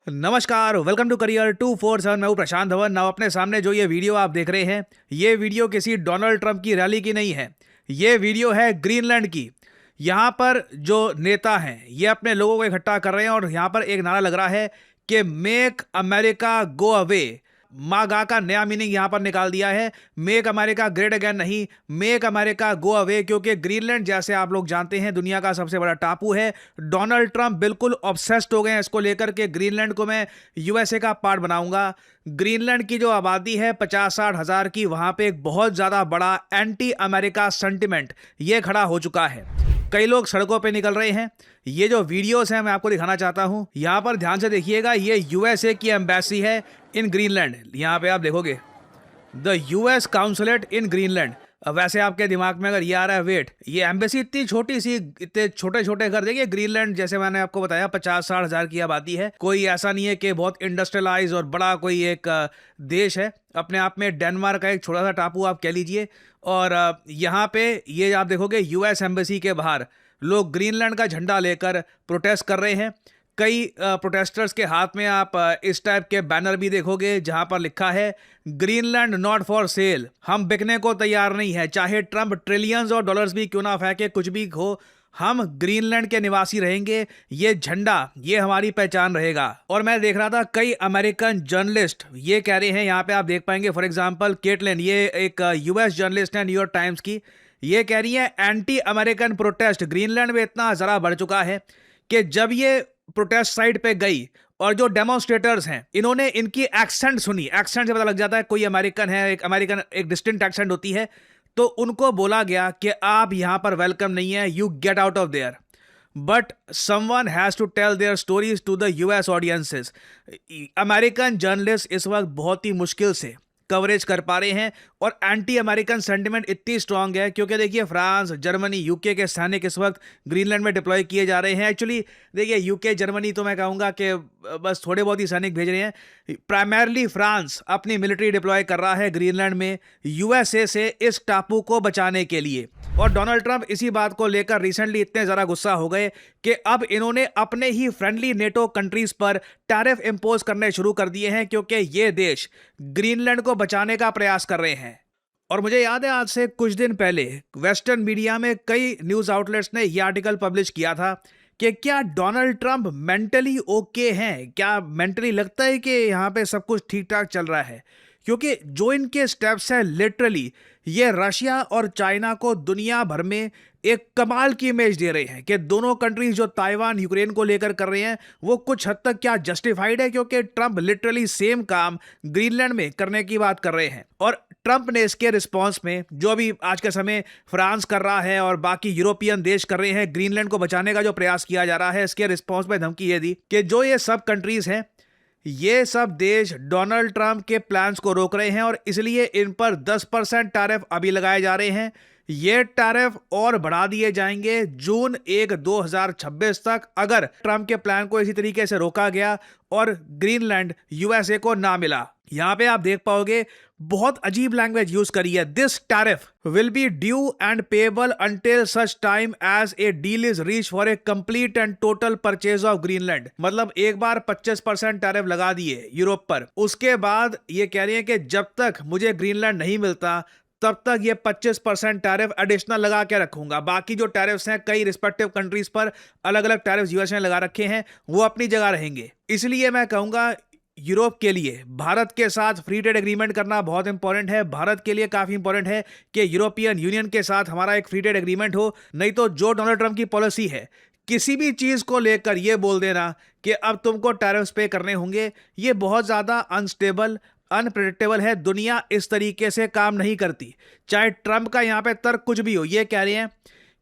नमस्कार, welcome to career 247। मैं हूं प्रशांत धवन। नाउ अपने सामने जो ये वीडियो आप देख रहे हैं, ये वीडियो किसी डोनाल्ड ट्रंप की रैली की नहीं है। ये वीडियो है ग्रीनलैंड की। यहाँ पर जो नेता हैं ये अपने लोगों को इकट्ठा कर रहे हैं और यहाँ पर एक नारा लग रहा है कि मेक अमेरिका गो अवे। मागा का नया मीनिंग यहां पर निकाल दिया है। मेक अमेरिका ग्रेट अगेन नहीं, मेक अमेरिका गो अवे, क्योंकि ग्रीनलैंड जैसे आप लोग जानते हैं दुनिया का सबसे बड़ा टापू है। डोनाल्ड ट्रंप बिल्कुल ऑब्सेस्ड हो गए हैं इसको लेकर के ग्रीनलैंड को मैं यूएसए का पार्ट बनाऊंगा। ग्रीनलैंड की जो आबादी है 50-60 हजार की, वहां पे एक बहुत ज्यादा बड़ा एंटी अमेरिका सेंटिमेंट ये खड़ा हो चुका है। कई लोग सड़कों पे निकल रहे हैं। ये जो वीडियोस हैं मैं आपको दिखाना चाहता हूं। यहां पर ध्यान से देखिएगा, ये यूएसए की एम्बेसी है इन ग्रीनलैंड। यहां पे आप देखोगे the US consulate in Greenland. वैसे आपके दिमाग में अगर ये आ रहा है, वेट, ये एम्बेसी इतनी छोटी सी, इतने छोटे छोटे घर, देखिए ग्रीनलैंड जैसे मैंने आपको बताया 50-60 हजार की आबादी है। कोई ऐसा नहीं है कि बहुत इंडस्ट्रियलाइज और बड़ा कोई एक देश है। अपने आप में डेनमार्क का एक छोटा सा टापू आप कह लीजिए। और यहाँ पे ये आप देखोगे यूएस एम्बेसी के बाहर लोग ग्रीनलैंड का झंडा लेकर प्रोटेस्ट कर रहे हैं। कई प्रोटेस्टर्स के हाथ में आप इस टाइप के बैनर भी देखोगे जहां पर लिखा है ग्रीनलैंड नॉट फॉर सेल। हम बिकने को तैयार नहीं है, चाहे ट्रंप ट्रिलियंस और डॉलर्स भी क्यों ना फेंके, कुछ भी हो, हम ग्रीनलैंड के निवासी रहेंगे। ये झंडा, ये हमारी पहचान रहेगा। और मैं देख रहा था कई अमेरिकन जर्नलिस्ट ये कह रहे हैं, यहाँ पे आप देख पाएंगे फॉर एग्जांपल केटलिन, ये एक यूएस जर्नलिस्ट है न्यूयॉर्क टाइम्स की। ये कह रही है एंटी अमेरिकन प्रोटेस्ट ग्रीनलैंड में इतना जरा बढ़ चुका है कि जब ये प्रोटेस्ट साइट पे गई और जो डेमोन्स्ट्रेटर्स हैं इन्होंने इनकी एक्सेंट सुनी, एक्सेंट से पता लग जाता है कोई अमेरिकन है, एक अमेरिकन एक डिस्टिंक्ट एक्सेंट होती है, तो उनको बोला गया कि आप यहां पर वेलकम नहीं है, you get out of there. But someone has to tell their stories to the US audiences. American journalist इस वक्त बहुत ही मुश्किल से कवरेज कर पा रहे हैं और एंटी अमेरिकन सेंटिमेंट इतनी स्ट्रांग है क्योंकि देखिए फ्रांस, जर्मनी, यूके के सैनिक इस वक्त ग्रीनलैंड में डिप्लॉय किए जा रहे हैं। एक्चुअली देखिए यूके, जर्मनी तो मैं कहूँगा कि बस थोड़े बहुत ही सैनिक भेज रहे हैं। प्राइमरली फ्रांस अपनी मिलिट्री डिप्लॉय कर रहा है ग्रीनलैंड में यूएसए से इस टापू को बचाने के लिए। और डोनाल्ड ट्रंप इसी बात को लेकर रिसेंटली इतने ज़्यादा गुस्सा हो गए कि अब इन्होंने अपने ही फ्रेंडली नेटो कंट्रीज पर टैरिफ इंपोज करने शुरू कर दिए हैं क्योंकि ये देश ग्रीनलैंड को बचाने का प्रयास कर रहे हैं। और मुझे याद है आज से कुछ दिन पहले वेस्टर्न मीडिया में कई न्यूज़ आउटलेट्स ने यह आर्टिकल पब्लिश किया था कि क्या डोनाल्ड ट्रंप मेंटली ओके हैं, क्या मेंटली लगता है कि यहाँ पे सब कुछ ठीक ठाक चल रहा है, क्योंकि जो इनके स्टेप्स हैं लिटरली ये रशिया और चाइना को दुनिया भर में एक कमाल की इमेज दे रहे हैं कि दोनों कंट्रीज जो ताइवान, यूक्रेन को लेकर कर रहे हैं वो कुछ हद तक क्या जस्टिफाइड है, क्योंकि ट्रंप लिटरली सेम काम ग्रीनलैंड में करने की बात कर रहे हैं। और ट्रंप ने इसके रिस्पांस में जो अभी आज के समय फ्रांस कर रहा है और बाकी यूरोपियन देश कर रहे हैं ग्रीनलैंड को बचाने का जो प्रयास किया जा रहा है, इसके रिस्पांस में धमकी ये दी कि जो ये सब कंट्रीज हैं ये सब देश डोनाल्ड ट्रंप के प्लान्स को रोक रहे हैं और इसलिए इन पर 10% टैरिफ अभी लगाए जा रहे हैं। ये टैरिफ और बढ़ा दिए जाएंगे जून 1, 2026 तक अगर ट्रंप के प्लान को इसी तरीके से रोका गया और ग्रीनलैंड यूएसए को ना मिला। यहां पे आप देख पाओगे बहुत अजीब लैंग्वेज यूज करी है। This tariff will be due and payable until such time as a deal is reach for a complete and total purchase of Greenland. मतलब एक बार 25% टैरिफ लगा दिए यूरोप पर, उसके बाद ये कह रही है कि जब तक मुझे ग्रीनलैंड नहीं मिलता तब तक ये 25% टैरिफ एडिशनल लगा के रखूंगा। बाकी जो टैरिफ्स हैं कई रिस्पेक्टिव कंट्रीज पर अलग अलग टैरिफ्स यूएस ने लगा रखे हैं, वो अपनी जगह रहेंगे। इसलिए मैं कहूंगा यूरोप के लिए भारत के साथ फ्री ट्रेड एग्रीमेंट करना बहुत इंपॉर्टेंट है। भारत के लिए काफी इंपॉर्टेंट है कि यूरोपियन यूनियन के साथ हमारा एक फ्री ट्रेड एग्रीमेंट हो। नहीं तो जो डोनाल्ड ट्रंप की पॉलिसी है किसी भी चीज को लेकर ये बोल देना कि अब तुमको टैरिफ्स पे करने होंगे, ये बहुत ज्यादा अनस्टेबल, अनप्रेडिक्टेबल है। दुनिया इस तरीके से काम नहीं करती। चाहे ट्रंप का यहाँ पे तर्क कुछ भी हो, ये कह रहे हैं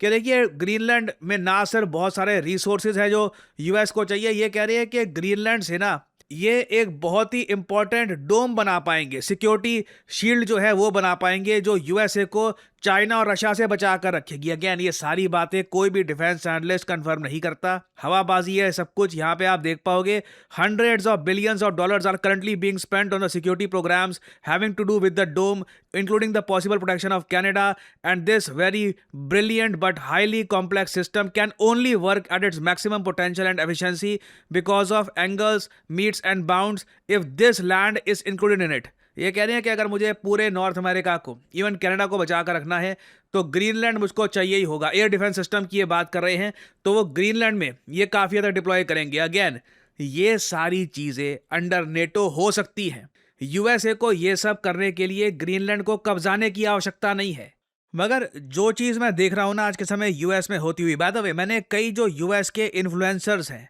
कि देखिए ग्रीनलैंड में ना सिर्फ बहुत सारे रिसोर्सेज हैं जो यूएस को चाहिए, ये कह रहे हैं कि ग्रीनलैंड से ना ये एक बहुत ही इंपॉर्टेंट डोम बना पाएंगे, सिक्योरिटी शील्ड जो है वो बना पाएंगे जो यूएसए को चाइना और रशिया से बचा कर रखेगी। अगेन ये सारी बातें कोई भी डिफेंस एनालिस्ट कंफर्म नहीं करता, हवाबाजी है सब कुछ। यहाँ पे आप देख पाओगे hundreds of billions of dollars are currently being spent on the security programs having to do with the dome including the possible protection of Canada, and this very brilliant but highly complex system can only work at its maximum potential and efficiency because of angles, meets and bounds if this land is included in it. ये कह रहे हैं कि अगर मुझे पूरे north America को, even Canada को बचा कर रखना है तो ग्रीनलैंड मुझको चाहिए ही होगा। एयर डिफेंस सिस्टम की ये बात कर रहे हैं तो वो ग्रीनलैंड में ये काफ़ी ज़्यादा डिप्लॉय करेंगे। अगेन ये सारी चीज़ें अंडर नेटो हो सकती हैं। यूएसए को ये सब करने के लिए ग्रीनलैंड को कब्जाने की आवश्यकता नहीं है। मगर जो चीज़ मैं देख रहा हूँ ना आज के समय यूएस में होती हुई, बाय द वे मैंने कई जो यूएस के इन्फ्लुएंसर्स हैं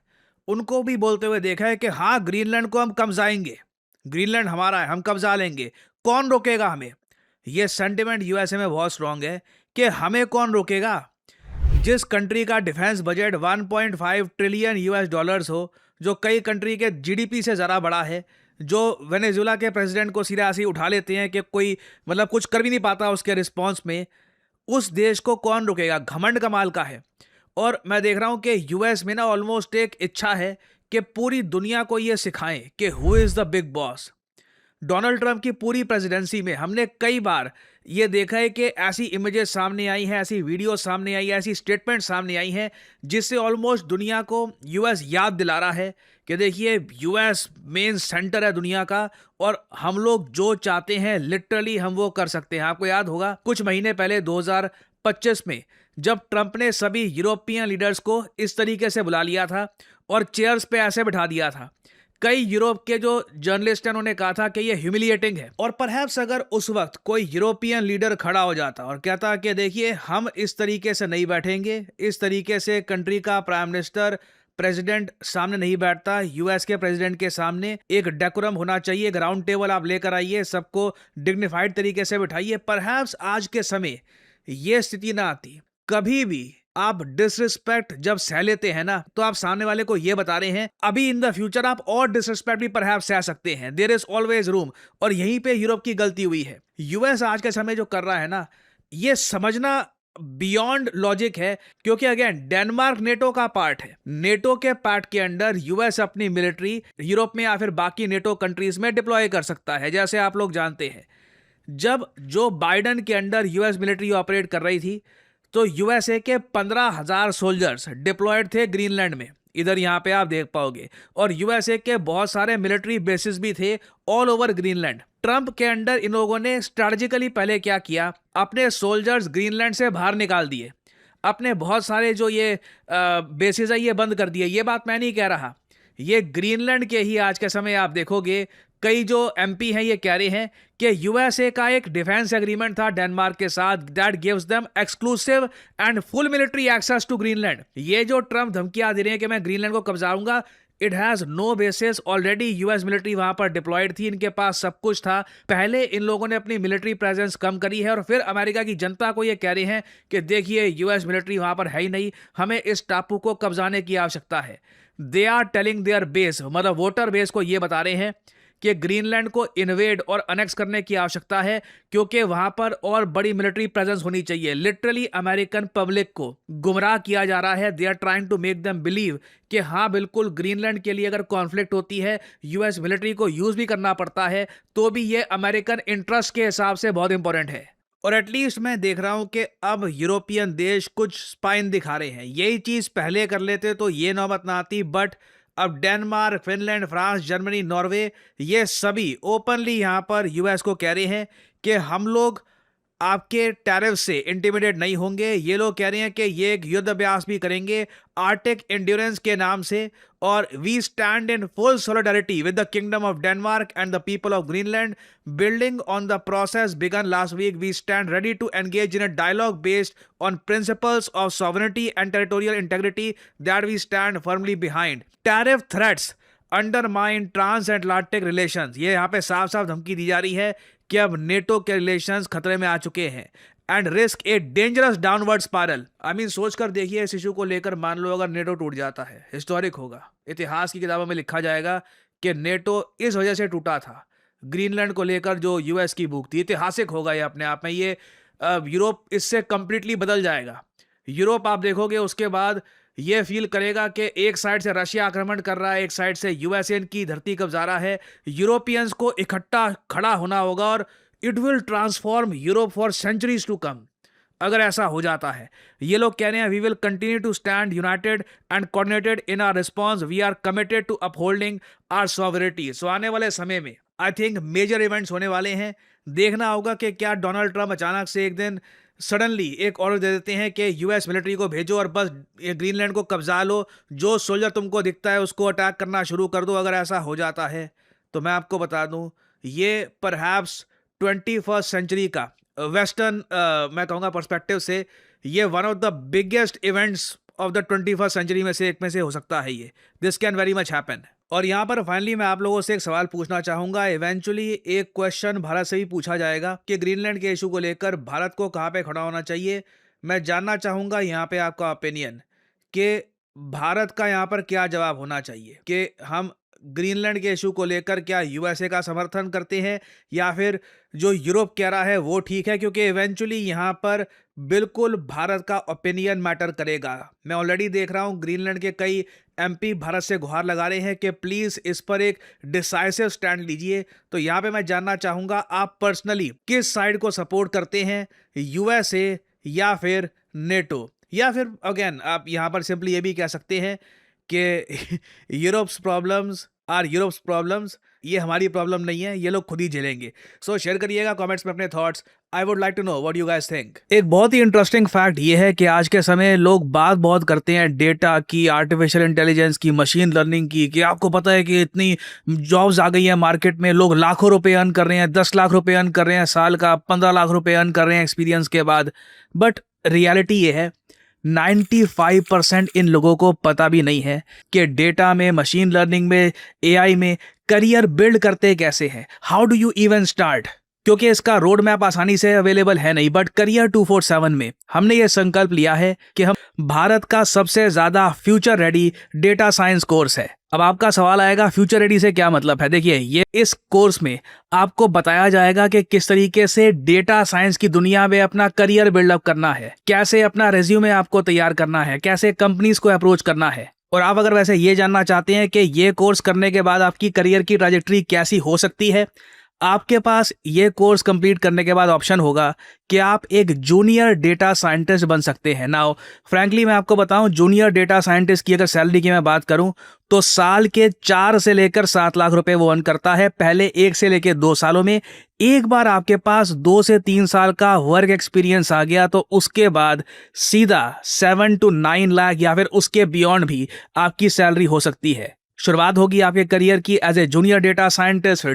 उनको भी बोलते हुए देखा है कि हाँ ग्रीनलैंड को हम कब्जाएंगे, ग्रीनलैंड हमारा है, हम कब्जा लेंगे, कौन रोकेगा हमें। ये सेंटिमेंट यूएसए में बहुत स्ट्रांग है कि हमें कौन रोकेगा। जिस कंट्री का defence budget 1.5 trillion US dollars हो, जो कई कंट्री के जीडीपी से ज़रा बड़ा है, जो वेनेजुएला के प्रेसिडेंट को सीधा ऐसे ही उठा लेते हैं कि कोई मतलब कुछ कर भी नहीं पाता उसके रिस्पॉन्स में, उस देश को कौन रोकेगा। घमंड कमाल का है। और मैं देख रहा हूँ कि यूएस में ना ऑलमोस्ट एक इच्छा है कि पूरी दुनिया को ये सिखाएं कि who is the big boss. Donald Trump की पूरी प्रेसिडेंसी में हमने कई बार ये देखा है कि ऐसी इमेजेस सामने आई हैं, ऐसी वीडियो सामने आई है, ऐसी स्टेटमेंट सामने आई हैं जिससे ऑलमोस्ट दुनिया को यूएस याद दिला रहा है कि देखिए यूएस मेन सेंटर है दुनिया का और हम लोग जो चाहते हैं लिटरली हम वो कर सकते हैं। आपको याद होगा कुछ महीने पहले 2025 में जब ट्रंप ने सभी यूरोपियन लीडर्स को इस तरीके से बुला लिया था और चेयर्स पे ऐसे बिठा दिया था। कई यूरोप के जो जर्नलिस्ट हैं उन्होंने कहा था कि ये ह्यूमिलिएटिंग है। और परहैप्स अगर उस वक्त कोई यूरोपियन लीडर खड़ा हो जाता और कहता कि देखिए हम इस तरीके से नहीं बैठेंगे, इस तरीके से कंट्री का प्राइम मिनिस्टर प्रेसिडेंट सामने नहीं बैठता, यूएस के प्रेसिडेंट के सामने एक डेकोरम होना चाहिए, एक राउंड टेबल आप लेकर आइए, सबको डिग्निफाइड तरीके से बिठाइए, परहैप्स आज के समय ये स्थिति ना आती। कभी भी आप डिसरिस्पेक्ट जब सह लेते हैं ना तो आप सामने वाले को ये बता रहे हैं अभी इन द फ्यूचर आप और डिसरिस्पेक्ट भी परहैप्स सह सकते हैं। There is always room. और यहीं पे यूरोप की गलती हुई है। यूएस आज के समय जो कर रहा है ना ये समझना बियॉन्ड लॉजिक है, क्योंकि अगेन डेनमार्क नेटो का पार्ट है। नेटो के पार्ट के अंडर यूएस अपनी मिलिट्री यूरोप में या फिर बाकी नेटो कंट्रीज में डिप्लॉय कर सकता है। जैसे आप लोग जानते हैं जब जो बाइडन के अंडर यूएस मिलिट्री ऑपरेट कर रही थी तो यूएसए के 15,000 सोल्जर्स डिप्लॉयड थे ग्रीनलैंड में, इधर यहाँ पे आप देख पाओगे। और यूएसए के बहुत सारे मिलिट्री बेसिस भी थे ऑल ओवर ग्रीनलैंड। ट्रंप के अंडर इन लोगों ने स्ट्रैटेजिकली पहले क्या किया, अपने सोल्जर्स ग्रीनलैंड से बाहर निकाल दिए, अपने बहुत सारे जो ये बेसिस है ये बंद कर दिए। ये बात मैं नहीं कह रहा, ये ग्रीनलैंड के ही आज के समय आप देखोगे कई जो एमपी हैं ये कह रहे हैं कि यूएसए का एक डिफेंस एग्रीमेंट था डेनमार्क के साथ that gives them exclusive and full military access to Greenland. ये जो ट्रंप धमकियां दे रहे हैं कि मैं ग्रीनलैंड को कब्जाऊंगा, it has no basis. Already US military वहां पर डिप्लॉयड थी, इनके पास सब कुछ था। पहले इन लोगों ने अपनी मिलिट्री प्रेजेंस कम करी है और फिर अमेरिका की जनता को ये कह रहे हैं कि देखिए यूएस मिलिट्री वहां पर है ही नहीं, हमें इस टापू को कब्जाने की आवश्यकता है। They are telling their base, मतलब वोटर बेस को ये बता रहे हैं कि ग्रीनलैंड को इन्वेड और अनेक्स करने की आवश्यकता है क्योंकि वहां पर और बड़ी मिलिट्री प्रेजेंस होनी चाहिए। लिटरली अमेरिकन पब्लिक को गुमराह किया जा रहा है। They are trying to make them believe कि हाँ बिल्कुल ग्रीनलैंड के लिए अगर कॉन्फ्लिक्ट होती है यूएस मिलिट्री को यूज भी करना पड़ता है तो भी ये अमेरिकन इंटरेस्ट के हिसाब से बहुत इंपॉर्टेंट है। और एटलीस्ट मैं देख रहा हूं कि अब यूरोपियन देश कुछ स्पाइन दिखा रहे हैं। यही चीज पहले कर लेते तो ये नौबत ना आती, बट अब Denmark, Finland, France, Germany, Norway ये सभी ओपनली यहाँ पर यूएस को कह रहे हैं कि हम लोग आपके टैरिफ से इंटिमिडेट नहीं होंगे। ये लोग कह रहे हैं कि ये एक युद्ध अभ्यास भी करेंगे आर्टिक एंड्योरेंस के नाम से। और we stand in full solidarity with the kingdom of Denmark and the people of Greenland building on the process began last week. We stand ready to engage in a dialogue based on principles of sovereignty and territorial integrity that we stand firmly behind. Tariff threats undermine transatlantic relations. ये यहाँ पे साफ साफ धमकी दी जा रही है कि अब नेटो के रिलेशंस खतरे में आ चुके हैं and risk a dangerous downward spiral. I mean सोच कर देखिए इस इशू को लेकर, मान लो अगर नेटो टूट जाता है, हिस्टोरिक होगा, इतिहास की किताबों में लिखा जाएगा कि नेटो इस वजह से टूटा था। ग्रीनलैंड को लेकर जो यूएस की भूख थी, ऐतिहासिक होगा ये अपने आप में। ये यूरोप इससे कंप्लीटली बदल जाएगा। यूरोप आप देखोगे उसके बाद ये फील करेगा कि एक साइड से रशिया आक्रमण कर रहा है, एक साइड से यूएसए की धरती कब्जा रहा है। यूरोपियंस को इकट्ठा खड़ा होना होगा और it will transform Europe for centuries to come. अगर ऐसा हो जाता है, ये लोग कह रहे हैं we will continue to stand united and coordinated in our response, we are committed to upholding our sovereignty. So आने वाले समय में आई थिंक मेजर इवेंट्स होने वाले हैं। देखना होगा कि क्या डोनाल्ड ट्रंप अचानक से एक दिन सडनली एक ऑर्डर दे देते हैं कि यूएस मिलिट्री को भेजो और बस ये ग्रीनलैंड को कब्जा लो, जो सोल्जर तुमको दिखता है उसको अटैक करना शुरू कर दो। अगर ऐसा हो जाता है तो मैं आपको बता दूं, ये परहैप्स 21st सेंचुरी का वेस्टर्न मैं कहूँगा पर्सपेक्टिव से ये one of the biggest events of the 21st century में से एक में से हो सकता है। ये this can very much happen. और यहाँ पर फाइनली मैं आप लोगों से एक सवाल पूछना चाहूँगा। इवेंचुअली एक क्वेश्चन भारत से भी पूछा जाएगा कि ग्रीनलैंड के इशू को लेकर भारत को कहाँ पे खड़ा होना चाहिए। मैं जानना चाहूँगा यहाँ पे आपका ओपिनियन कि भारत का यहाँ पर क्या जवाब होना चाहिए कि हम ग्रीनलैंड के इशू को लेकर क्या यूएसए का समर्थन करते हैं या फिर जो यूरोप कह रहा है वो ठीक है, क्योंकि इवेंचुअली यहाँ पर बिल्कुल भारत का ओपिनियन मैटर करेगा। मैं ऑलरेडी देख रहा हूँ ग्रीनलैंड के कई एमपी भारत से गुहार लगा रहे हैं कि प्लीज़ इस पर एक डिसाइसिव स्टैंड लीजिए। तो यहाँ पे मैं जानना चाहूँगा आप पर्सनली किस साइड को सपोर्ट करते हैं, यूएसए या फिर नेटो, या फिर अगेन आप यहाँ पर सिंपली ये भी कह सकते हैं कि Europe's problems are Europe's problems, ये हमारी प्रॉब्लम नहीं है, ये लोग खुद ही झेलेंगे। सो शेयर करिएगा कमेंट्स में अपने thoughts. I would like to know what you guys think. एक बहुत ही इंटरेस्टिंग फैक्ट ये है कि आज के समय लोग बात बहुत करते हैं डेटा की, आर्टिफिशियल इंटेलिजेंस की, मशीन लर्निंग की, कि आपको पता है कि इतनी जॉब्स आ गई है मार्केट में, लोग लाखों रुपए अर्न कर रहे हैं, 10 लाख रुपए अर्न कर रहे हैं साल का, 15 लाख रुपए अर्न कर रहे हैं एक्सपीरियंस के बाद। बट रियलिटी ये है 95% इन लोगों को पता भी नहीं है कि डेटा में, मशीन लर्निंग में, एआई में करियर बिल्ड करते कैसे हैं। How do you even start, क्योंकि इसका रोड मैप आसानी से अवेलेबल है नहीं। बट करियर 247 में हमने ये संकल्प लिया है कि हम भारत का सबसे ज्यादा future ready data science course है। अब आपका सवाल आएगा फ्यूचर रेडी से क्या मतलब है। देखिए, ये इस कोर्स में आपको बताया जाएगा कि किस तरीके से डेटा साइंस की दुनिया में अपना करियर बिल्डअप करना है, कैसे अपना रेज्यूमे आपको तैयार करना है, कैसे कंपनीज को अप्रोच करना है। और आप अगर वैसे ये जानना चाहते हैं कि ये कोर्स करने के बाद आपकी करियर की ट्रैजेक्टरी कैसी हो सकती है, आपके पास ये कोर्स कंप्लीट करने के बाद ऑप्शन होगा कि आप एक जूनियर डेटा साइंटिस्ट बन सकते हैं। नाउ फ्रैंकली मैं आपको बताऊं, जूनियर डेटा साइंटिस्ट की अगर सैलरी की मैं बात करूं तो साल के 4 से लेकर 7 लाख रुपए वो अर्न करता है पहले 1 से लेकर 2 सालों में। एक बार आपके पास 2 से 3 साल का वर्क एक्सपीरियंस आ गया तो उसके बाद सीधा 7 to 9 लाख या फिर उसके बियॉन्ड भी आपकी सैलरी हो सकती है। शुरुआत होगी आपके करियर की as a junior data scientist,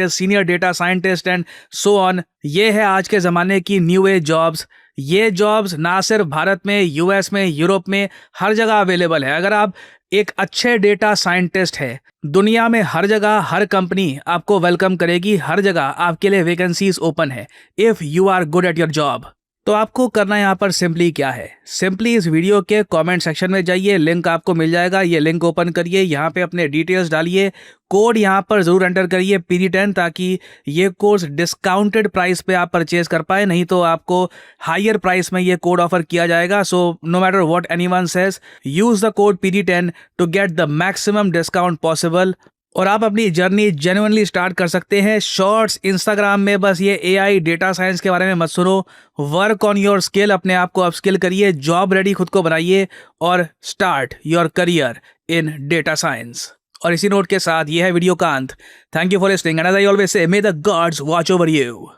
senior data scientist and so on. ये है आज के ज़माने की न्यू एज जॉब्स। ये जॉब्स ना सिर्फ भारत में, यूएस में, यूरोप में, हर जगह अवेलेबल है। अगर आप एक अच्छे डेटा साइंटिस्ट है, दुनिया में हर जगह हर कंपनी आपको वेलकम करेगी, हर जगह आपके लिए वैकेंसीज ओपन है if you are good at your job. तो आपको करना यहाँ पर सिंपली क्या है, सिंपली इस वीडियो के कमेंट सेक्शन में जाइए, लिंक आपको मिल जाएगा, ये लिंक ओपन करिए, यहाँ पे अपने डिटेल्स डालिए, कोड यहाँ पर ज़रूर एंटर करिए PD10, ताकि ये कोर्स डिस्काउंटेड प्राइस पे आप परचेज कर पाए, नहीं तो आपको हायर प्राइस में ये कोड ऑफर किया जाएगा। So no matter what anyone says, use the code PD10 to get the maximum discount possible और आप अपनी जर्नी जेन्युइनली स्टार्ट कर सकते हैं। शॉर्ट्स, इंस्टाग्राम में बस ये AI डेटा साइंस के बारे में मत सुनो, वर्क ऑन योर स्किल, अपने आप को अपस्किल करिए, जॉब रेडी खुद को बनाइए और start your career in data science. और इसी नोट के साथ ये है वीडियो का अंत। Thank you for listening and as I always say, may the gods watch over you.